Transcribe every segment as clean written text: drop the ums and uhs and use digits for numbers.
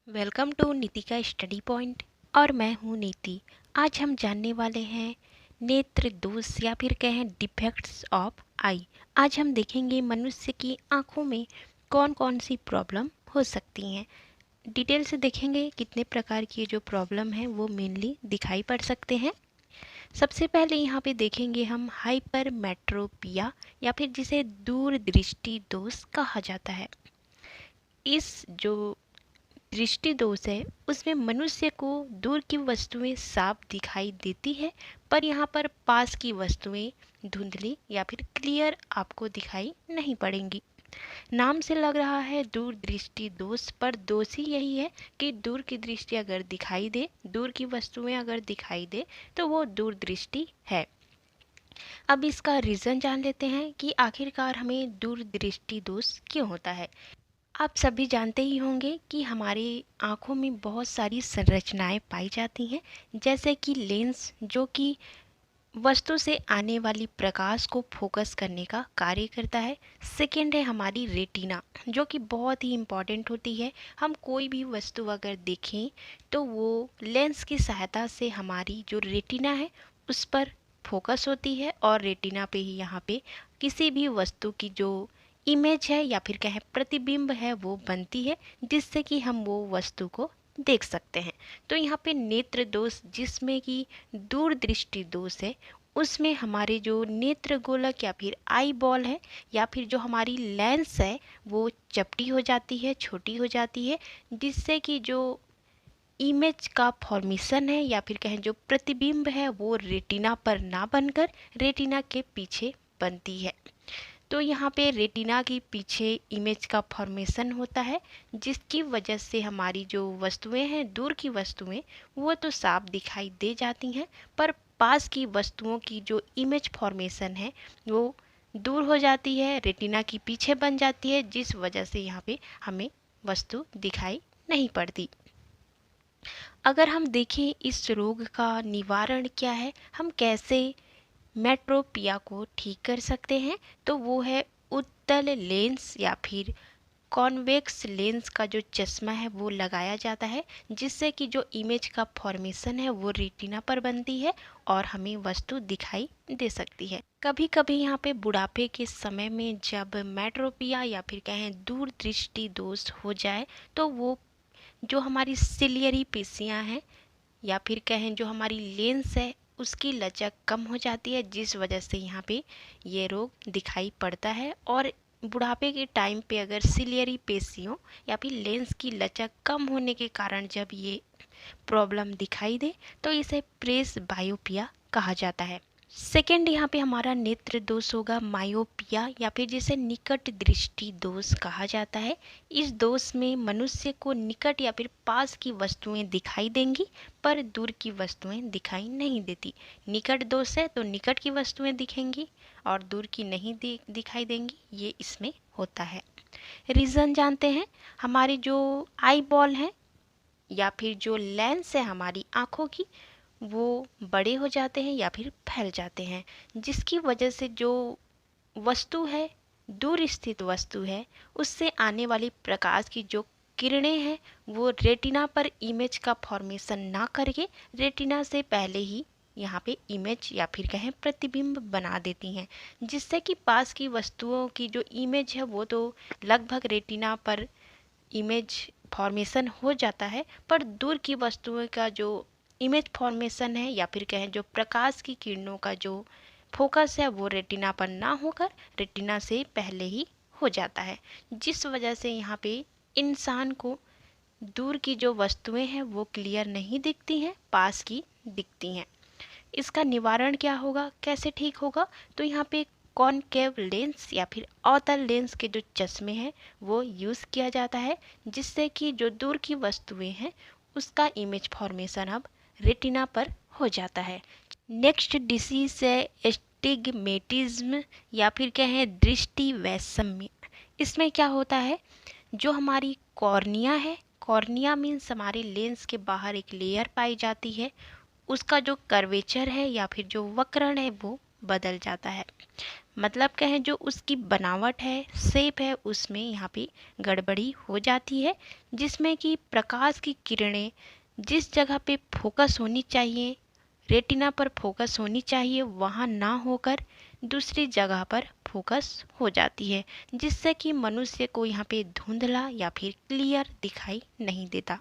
Welcome to नीति का study point. और मैं हूँ नीति। आज हम जानने वाले हैं नेत्र दोष या फिर कहें डिफेक्ट्स ऑफ आई। आज हम देखेंगे मनुष्य की आंखों में कौन कौन सी प्रॉब्लम हो सकती हैं। डिटेल से देखेंगे कितने प्रकार की जो प्रॉब्लम है वो मेनली दिखाई पड़ सकते हैं। सबसे पहले यहाँ पे देखेंगे हम हाइपरमेट्रोपिया या फिर जिसे दूरदृष्टि दोष कहा जाता है। इस जो दृष्टि दोष है उसमें मनुष्य को दूर की वस्तुएं साफ दिखाई देती है, पर यहाँ पर पास की वस्तुएं धुंधली या फिर क्लियर आपको दिखाई नहीं पड़ेंगी। नाम से लग रहा है दूर दृष्टि दोष, पर दोष ही यही है कि दूर की दृष्टि अगर दिखाई दे, दूर की वस्तुएं अगर दिखाई दे तो वो दूर दृष्टि है। अब इसका रीज़न जान लेते हैं कि आखिरकार हमें दूर दृष्टि दोष क्यों होता है। आप सभी जानते ही होंगे कि हमारी आँखों में बहुत सारी संरचनाएं पाई जाती हैं, जैसे कि लेंस जो कि वस्तु से आने वाली प्रकाश को फोकस करने का कार्य करता है। सेकेंड है हमारी रेटिना, जो कि बहुत ही इम्पॉर्टेंट होती है। हम कोई भी वस्तु अगर देखें तो वो लेंस की सहायता से हमारी जो रेटिना है उस पर फोकस होती है, और रेटिना पे ही यहाँ पे किसी भी वस्तु की जो इमेज है या फिर कहें प्रतिबिंब है वो बनती है, जिससे कि हम वो वस्तु को देख सकते हैं। तो यहाँ पे नेत्र दोष जिसमें कि दूरदृष्टि दोष है, उसमें हमारे जो नेत्र गोलक या फिर आई बॉल है या फिर जो हमारी लेंस है वो चपटी हो जाती है, छोटी हो जाती है, जिससे कि जो इमेज का फॉर्मेशन है या फिर कहें जो प्रतिबिंब है वो रेटिना पर ना बनकर रेटिना के पीछे बनती है। तो यहाँ पे रेटिना के पीछे इमेज का फॉर्मेशन होता है, जिसकी वजह से हमारी जो वस्तुएं हैं, दूर की वस्तुएं, वो तो साफ दिखाई दे जाती हैं, पर पास की वस्तुओं की जो इमेज फॉर्मेशन है वो दूर हो जाती है, रेटिना की पीछे बन जाती है, जिस वजह से यहाँ पे हमें वस्तु दिखाई नहीं पड़ती। अगर हम देखें इस रोग का निवारण क्या है, हम कैसे मेट्रोपिया को ठीक कर सकते हैं, तो वो है उत्तल लेंस या फिर कॉन्वेक्स लेंस का जो चश्मा है वो लगाया जाता है, जिससे कि जो इमेज का फॉर्मेशन है वो रेटिना पर बनती है और हमें वस्तु दिखाई दे सकती है। कभी कभी यहाँ पे बुढ़ापे के समय में जब मेट्रोपिया या फिर कहें दूर दृष्टि दोष हो जाए, तो वो जो हमारी सिलियरी पेशियाँ हैं या फिर कहें जो हमारी लेंस है उसकी लचक कम हो जाती है, जिस वजह से यहाँ पे ये रोग दिखाई पड़ता है। और बुढ़ापे के टाइम पे अगर सिलियरी पेशियों या फिर लेंस की लचक कम होने के कारण जब ये प्रॉब्लम दिखाई दे तो इसे प्रेस बायोपिया कहा जाता है। सेकेंड यहाँ पे हमारा नेत्र दोष होगा मायोपिया या फिर जिसे निकट दृष्टि दोष कहा जाता है। इस दोष में मनुष्य को निकट या फिर पास की वस्तुएं दिखाई देंगी, पर दूर की वस्तुएं दिखाई नहीं देती। निकट दोष है तो निकट की वस्तुएं दिखेंगी और दूर की नहीं दिखाई देंगी, ये इसमें होता है। रीज़न जानते हैं, हमारी जो आई बॉल है या फिर जो लेंस है हमारी आँखों की, वो बड़े हो जाते हैं या फिर फैल जाते हैं, जिसकी वजह से जो वस्तु है, दूर स्थित वस्तु है, उससे आने वाली प्रकाश की जो किरणें हैं वो रेटिना पर इमेज का फॉर्मेशन ना करके रेटिना से पहले ही यहाँ पे इमेज या फिर कहें प्रतिबिंब बना देती हैं, जिससे कि पास की वस्तुओं की जो इमेज है वो तो लगभग रेटिना पर इमेज फॉर्मेशन हो जाता है, पर दूर की वस्तुओं का जो इमेज फॉर्मेशन है या फिर कहें जो प्रकाश की किरणों का जो फोकस है वो रेटिना पर ना होकर रेटिना से पहले ही हो जाता है, जिस वजह से यहाँ पे इंसान को दूर की जो वस्तुएं हैं वो क्लियर नहीं दिखती हैं, पास की दिखती हैं। इसका निवारण क्या होगा, कैसे ठीक होगा, तो यहाँ पे कॉनकेव लेंस या फिर अवतल लेंस के जो चश्मे हैं वो यूज़ किया जाता है, जिससे कि जो दूर की वस्तुएं हैं उसका इमेज फॉर्मेशन अब रेटिना पर हो जाता है। नेक्स्ट डिसीज है एस्टिग्मेटिज्म या फिर कहें दृष्टि वैषम्य। इसमें क्या होता है, जो हमारी कॉर्निया है, कॉर्निया मीन्स हमारे लेंस के बाहर एक लेयर पाई जाती है, उसका जो कर्वेचर है या फिर जो वक्रण है वो बदल जाता है। मतलब कहें जो उसकी बनावट है, शेप है, उसमें यहाँ पे गड़बड़ी हो जाती है, जिसमें कि प्रकाश की किरणें जिस जगह पे फोकस होनी चाहिए, रेटिना पर फोकस होनी चाहिए, वहाँ ना होकर दूसरी जगह पर फोकस हो जाती है, जिससे कि मनुष्य को यहाँ पे धुंधला या फिर क्लियर दिखाई नहीं देता।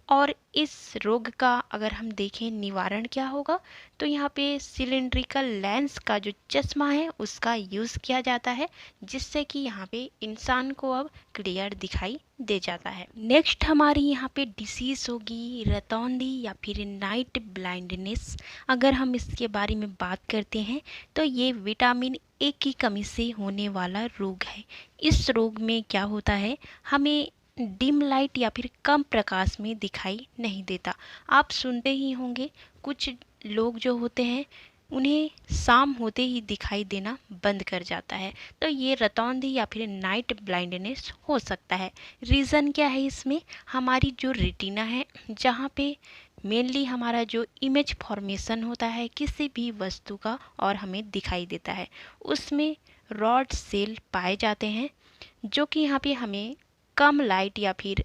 और इस रोग का अगर हम देखें निवारण क्या होगा, तो यहाँ पे सिलिंड्रिकल लेंस का जो चश्मा है उसका यूज़ किया जाता है, जिससे कि यहाँ पे इंसान को अब क्लियर दिखाई दे जाता है। नेक्स्ट हमारी यहाँ पे डिसीज़ होगी रतौंधी या फिर नाइट ब्लाइंडनेस। अगर हम इसके बारे में बात करते हैं तो ये विटामिन ए की कमी से होने वाला रोग है। इस रोग में क्या होता है, हमें डिम लाइट या फिर कम प्रकाश में दिखाई नहीं देता। आप सुनते ही होंगे कुछ लोग जो होते हैं उन्हें शाम होते ही दिखाई देना बंद कर जाता है, तो ये रतौंधी या फिर नाइट ब्लाइंडनेस हो सकता है। रीज़न क्या है इसमें, हमारी जो रेटिना है जहाँ पे मेनली हमारा जो इमेज फॉर्मेशन होता है किसी भी वस्तु का और हमें दिखाई देता है, उसमें रॉड सेल पाए जाते हैं, जो कि यहाँ पे हमें कम लाइट या फिर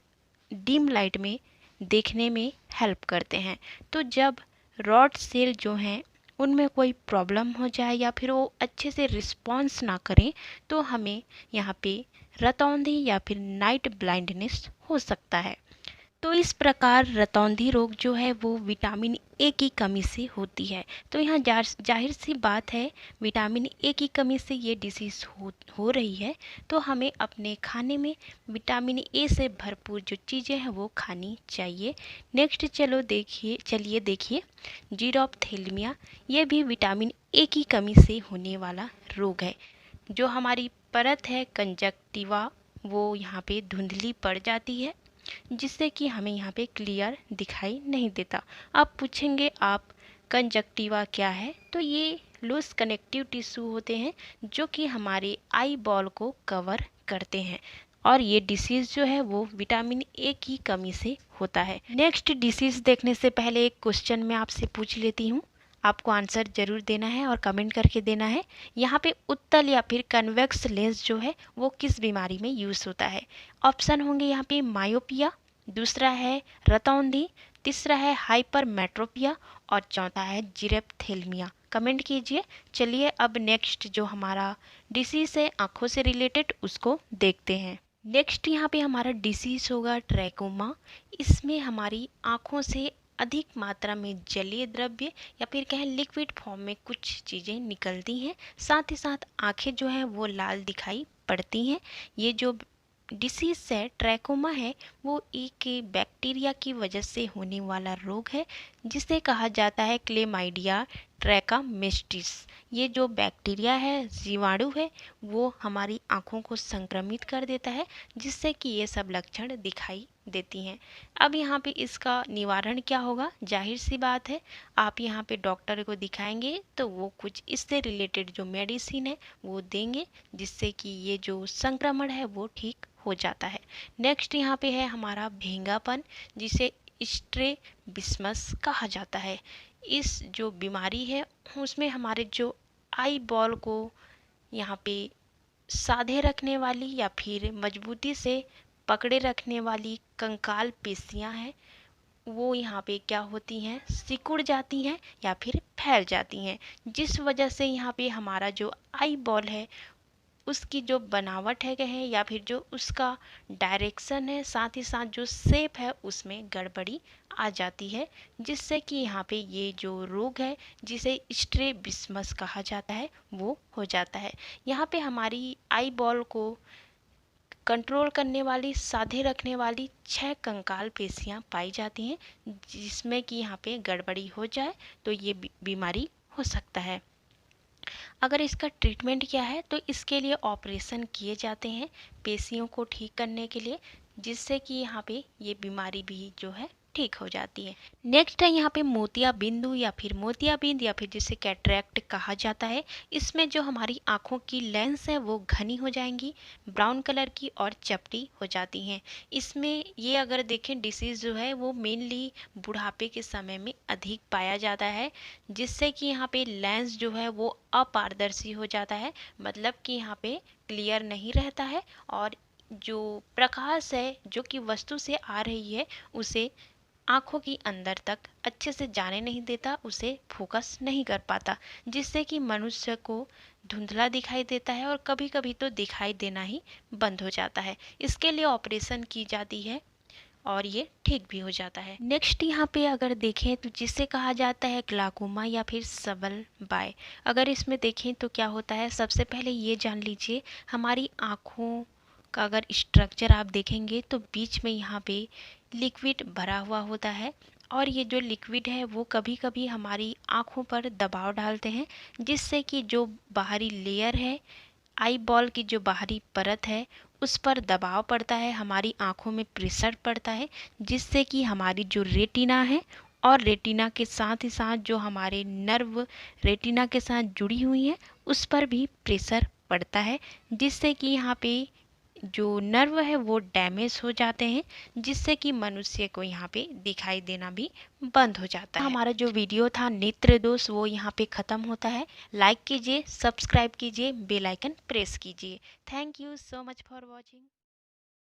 डिम लाइट में देखने में हेल्प करते हैं। तो जब रॉड सेल जो हैं उनमें कोई प्रॉब्लम हो जाए या फिर वो अच्छे से रिस्पॉन्स ना करें, तो हमें यहाँ पे रतौंधी या फिर नाइट ब्लाइंडनेस हो सकता है। तो इस प्रकार रतौंधी रोग जो है वो विटामिन ए की कमी से होती है। तो यहाँ जाहिर सी बात है, विटामिन ए की कमी से ये डिसीज़ हो रही है, तो हमें अपने खाने में विटामिन ए से भरपूर जो चीज़ें हैं वो खानी चाहिए। नेक्स्ट चलिए देखिए जीरोप्थेल्मिया। ये भी विटामिन ए की कमी से होने वाला रोग है। जो हमारी परत है कंजक्टिवा, वो यहाँ पे धुंधली पड़ जाती है, जिससे कि हमें यहाँ पे क्लियर दिखाई नहीं देता। आप पूछेंगे आप कंजक्टिवा क्या है, तो ये लूज कनेक्टिव टिश्यू होते हैं जो कि हमारे आई बॉल को कवर करते हैं, और ये डिसीज़ जो है वो विटामिन ए की कमी से होता है। नेक्स्ट डिसीज़ देखने से पहले एक क्वेश्चन मैं आपसे पूछ लेती हूँ, आपको आंसर जरूर देना है और कमेंट करके देना है। यहाँ पे उत्तल या फिर कन्वेक्स लेंस जो है वो किस बीमारी में यूज़ होता है। ऑप्शन होंगे यहाँ पे मायोपिया, दूसरा है रतौंधी, तीसरा है हाइपरमेट्रोपिया और चौथा है जीरेप्थेल्मिया। कमेंट कीजिए। चलिए अब नेक्स्ट जो हमारा डिसीज़ है आँखों से रिलेटेड उसको देखते हैं। नेक्स्ट यहाँ पे हमारा डिसीज़ होगा ट्रैकोमा। इसमें हमारी आँखों से अधिक मात्रा में जलीय द्रव्य या फिर कहें लिक्विड फॉर्म में कुछ चीज़ें निकलती हैं, साथ ही साथ आँखें जो हैं वो लाल दिखाई पड़ती हैं। ये जो डिसीज़ है ट्रैकोमा है वो एक बैक्टीरिया की वजह से होने वाला रोग है, जिसे कहा जाता है क्लेमाइडिया ट्रैकामेस्टिस। ये जो बैक्टीरिया है, जीवाणु है, वो हमारी आँखों को संक्रमित कर देता है, जिससे कि ये सब लक्षण दिखाई देती हैं। अब यहाँ पे इसका निवारण क्या होगा, जाहिर सी बात है आप यहाँ पे डॉक्टर को दिखाएंगे तो वो कुछ इससे रिलेटेड जो मेडिसिन है वो देंगे, जिससे कि ये जो संक्रमण है वो ठीक हो जाता है। नेक्स्ट यहाँ पे है हमारा भेंगापन, जिसे स्ट्रैबिस्मस कहा जाता है। इस जो बीमारी है उसमें हमारे जो आई बॉल को यहाँ पे साधे रखने वाली या फिर मजबूती से पकड़े रखने वाली कंकाल पेशियां हैं, वो यहाँ पे क्या होती हैं, सिकुड़ जाती हैं या फिर फैल जाती हैं, जिस वजह से यहाँ पे हमारा जो आई बॉल है उसकी जो बनावट है कहें या फिर जो उसका डायरेक्शन है, साथ ही साथ जो शेप है उसमें गड़बड़ी आ जाती है, जिससे कि यहाँ पे ये जो रोग है जिसे स्ट्रैबिस्मस कहा जाता है वो हो जाता है। यहाँ पे हमारी आई बॉल को कंट्रोल करने वाली, साधे रखने वाली 6 कंकाल पेशियां पाई जाती हैं, जिसमें कि यहाँ पे गड़बड़ी हो जाए तो ये बीमारी हो सकता है। अगर इसका ट्रीटमेंट क्या है, तो इसके लिए ऑपरेशन किए जाते हैं पेशियों को ठीक करने के लिए, जिससे कि यहाँ पे ये बीमारी भी जो है ठीक हो जाती है। नेक्स्ट है यहाँ पे मोतिया बिंदु या फिर मोतियाबिंद या फिर जिसे कैटरैक्ट कहा जाता है। इसमें जो हमारी आँखों की लेंस है वो घनी हो जाएंगी, ब्राउन कलर की और चपटी हो जाती हैं। इसमें ये अगर देखें डिसीज़ जो है वो मेनली बुढ़ापे के समय में अधिक पाया जाता है, जिससे कि यहाँ पे लेंस जो है वो अपारदर्शी हो जाता है, मतलब कि यहाँ पे क्लियर नहीं रहता है और जो प्रकाश है जो कि वस्तु से आ रही है उसे आँखों की अंदर तक अच्छे से जाने नहीं देता, उसे फोकस नहीं कर पाता, जिससे कि मनुष्य को धुंधला दिखाई देता है और कभी कभी तो दिखाई देना ही बंद हो जाता है। इसके लिए ऑपरेशन की जाती है और ये ठीक भी हो जाता है। नेक्स्ट यहाँ पे अगर देखें तो जिसे कहा जाता है ग्लाकोमा या फिर सबल बाय। अगर इसमें देखें तो क्या होता है, सबसे पहले ये जान लीजिए हमारी आँखों का अगर स्ट्रक्चर आप देखेंगे तो बीच में यहाँ पे लिक्विड भरा हुआ होता है और ये जो लिक्विड है वो कभी कभी हमारी आँखों पर दबाव डालते हैं, जिससे कि जो बाहरी लेयर है, आई बॉल की जो बाहरी परत है उस पर दबाव पड़ता है, हमारी आँखों में प्रेशर पड़ता है, जिससे कि हमारी जो रेटिना है और रेटिना के साथ ही साथ जो हमारे नर्व रेटिना के साथ जुड़ी हुई हैं उस पर भी प्रेशर पड़ता है, जिससे कि यहाँ पे जो नर्व है वो डैमेज हो जाते हैं, जिससे कि मनुष्य को यहाँ पे दिखाई देना भी बंद हो जाता है। हमारा जो वीडियो था नेत्र दोष वो यहाँ पे ख़त्म होता है। लाइक कीजिए, सब्सक्राइब कीजिए, बेल आइकन प्रेस कीजिए। Thank you so much for watching.